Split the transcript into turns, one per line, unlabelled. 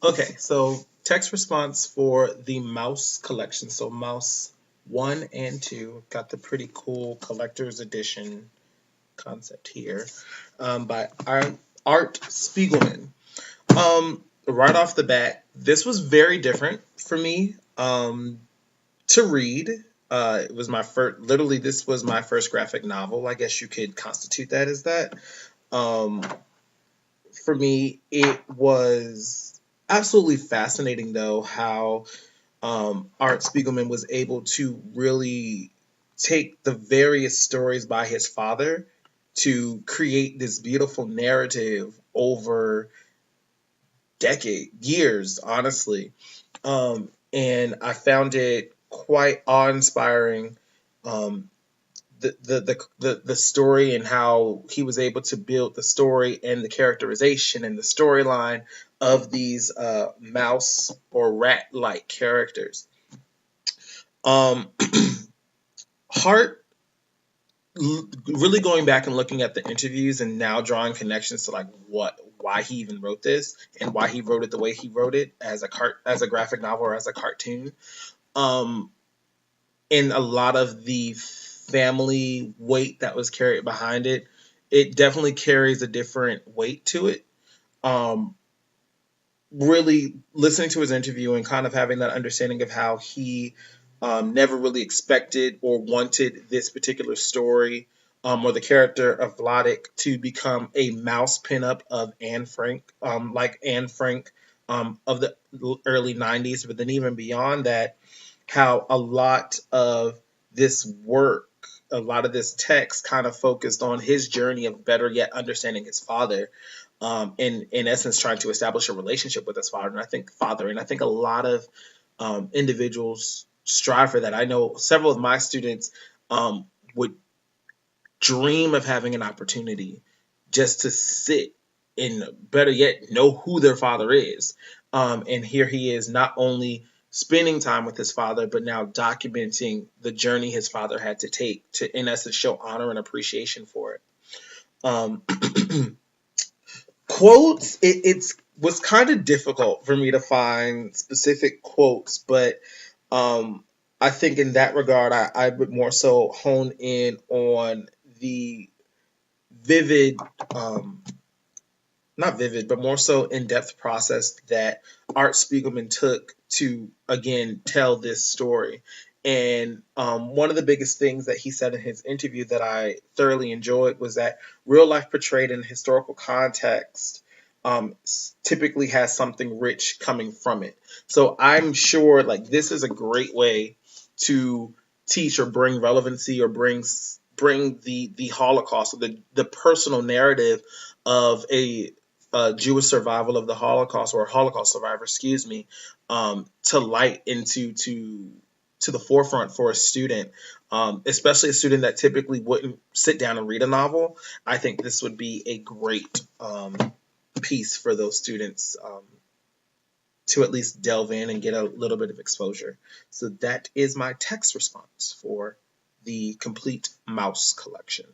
Okay, so text response for the Mouse collection. So Mouse 1 and 2 got the pretty cool collector's edition concept here by Art Spiegelman. Right off the bat, this was very different for me to read. It was my first, literally, this was my first graphic novel. I guess you could constitute that as that. Um, for me, it was absolutely fascinating, though, how Art Spiegelman was able to really take the various stories by his father to create this beautiful narrative over years, honestly. And I found it quite awe-inspiring. Um, the story and how he was able to build the story and the characterization and the storyline of these mouse or rat like characters. Um, Hart really going back and looking at the interviews and now drawing connections to like why he even wrote this and why he wrote it the way he wrote it as as a graphic novel or as a cartoon. Um, and a lot of the family weight that was carried behind it, it definitely carries a different weight to it. Um, really listening to his interview and kind of having that understanding of how he never really expected or wanted this particular story or the character of Vladek to become a mouse pinup of Anne Frank, like Anne Frank of the early 90s, but then even beyond that, how a lot of this work, a lot of this text kind of focused on his journey of better yet understanding his father, in essence trying to establish a relationship with his father. And I think a lot of individuals strive for that. I know several of my students would dream of having an opportunity just to sit and better yet know who their father is. And here he is not only spending time with his father, but now documenting the journey his father had to take to, in essence, show honor and appreciation for it. Um, Quotes, it's was kind of difficult for me to find specific quotes, but um, I think in that regard, I would more so hone in on the vivid, um, not vivid, but more so in depth process that Art Spiegelman took to, again, tell this story. And one of the biggest things that he said in his interview that I thoroughly enjoyed was that real life portrayed in historical context typically has something rich coming from it. So I'm sure like this is a great way to teach or bring relevancy or bring the Holocaust or the personal narrative of a Jewish survival of the Holocaust or a Holocaust survivor, excuse me, to light into to the forefront for a student, especially a student that typically wouldn't sit down and read a novel. I think this would be a great piece for those students to at least delve in and get a little bit of exposure. So that is my text response for the complete Mouse collection.